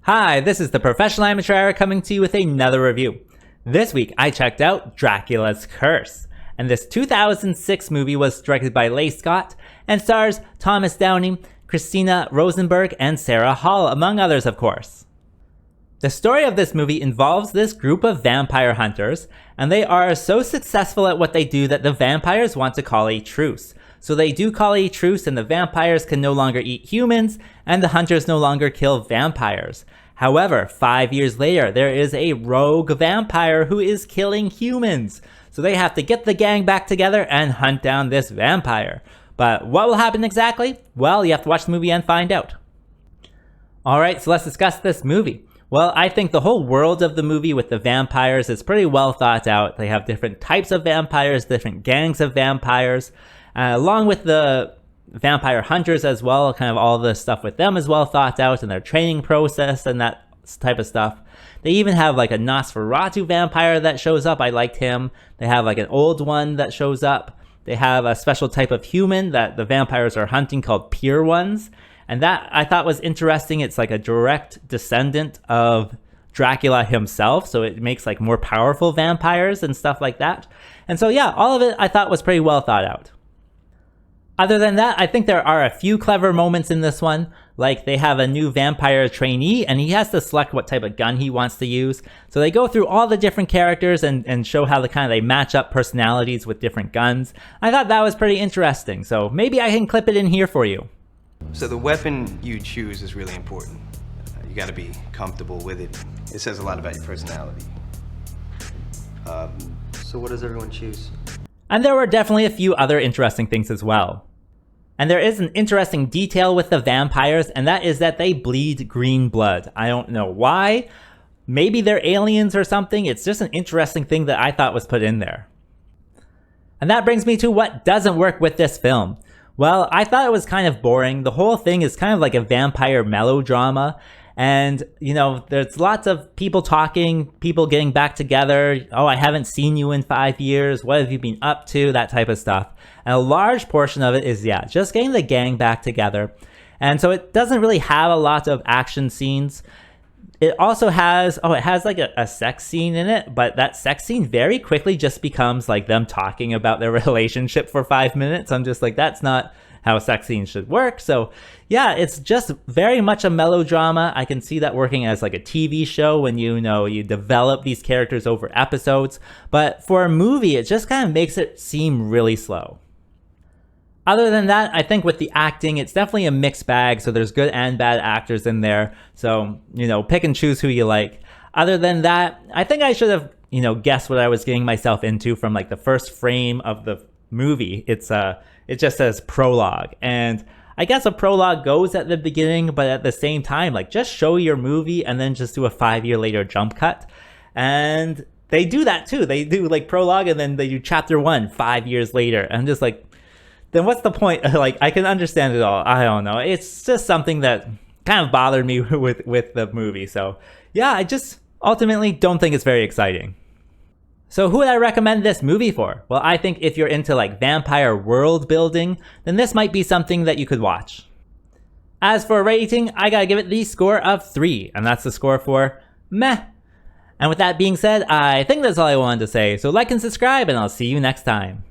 Hi, this is the Professional Amateur Aaran coming to you with another review. This week I checked out Dracula's Curse, and this 2006 movie was directed by Leigh Scott and stars Thomas Downey, Christina Rosenberg, and Sarah Hall, among others of course. The story of this movie involves this group of vampire hunters, and they are so successful at what they do that the vampires want to call a truce. So they do call a truce, and the vampires can no longer eat humans, and the hunters no longer kill vampires. However, 5 years later, there is a rogue vampire who is killing humans. So they have to get the gang back together and hunt down this vampire. But what will happen exactly? Well, you have to watch the movie and find out. Alright, so let's discuss this movie. Well, I think the whole world of the movie with the vampires is pretty well thought out. They have different types of vampires, different gangs of vampires, along with the vampire hunters as well. Kind of all the stuff with them is well thought out, and their training process and that type of stuff. They even have like a Nosferatu vampire that shows up. I liked him. They have like an old one that shows up. They have a special type of human that the vampires are hunting called pure ones. And that I thought was interesting. It's like a direct descendant of Dracula himself. So it makes like more powerful vampires and stuff like that. And so yeah, all of it I thought was pretty well thought out. Other than that, I think there are a few clever moments in this one, like they have a new vampire trainee and he has to select what type of gun he wants to use. So they go through all the different characters and show how they match up personalities with different guns. I thought that was pretty interesting, so maybe I can clip it in here for you. So the weapon you choose is really important. You gotta be comfortable with it. It says a lot about your personality. So what does everyone choose? And there were definitely a few other interesting things as well. And there is an interesting detail with the vampires, and that is that they bleed green blood. I don't know why. Maybe they're aliens or something. It's just an interesting thing that I thought was put in there. And that brings me to what doesn't work with this film. Well, I thought it was kind of boring. The whole thing is kind of like a vampire melodrama. And, you know, there's lots of people talking, people getting back together. Oh, I haven't seen you in 5 years. What have you been up to? That type of stuff. And a large portion of it is, yeah, just getting the gang back together. And so it doesn't really have a lot of action scenes. It also has, it has like a sex scene in it, but that sex scene very quickly just becomes like them talking about their relationship for 5 minutes. I'm just like, that's not how sex scenes should work. So yeah, it's just very much a melodrama. I can see that working as like a TV show when you develop these characters over episodes. But for a movie, it just kind of makes it seem really slow. Other than that, I think with the acting, it's definitely a mixed bag. So there's good and bad actors in there. So, pick and choose who you like. Other than that, I think I should have, guessed what I was getting myself into from like the first frame of the movie. It just says prologue. And I guess a prologue goes at the beginning, but at the same time, like just show your movie and then just do a 5 year later jump cut. And they do that too. They do like prologue and then they do chapter 1 5 years later. And I'm just like, then what's the point? Like, I can understand it all. I don't know. It's just something that kind of bothered me with the movie. So yeah, I just ultimately don't think it's very exciting. So who would I recommend this movie for? Well, I think if you're into like vampire world building, then this might be something that you could watch. As for rating, I gotta give it the score of 3, and that's the score for meh. And with that being said, I think that's all I wanted to say. So like and subscribe, and I'll see you next time.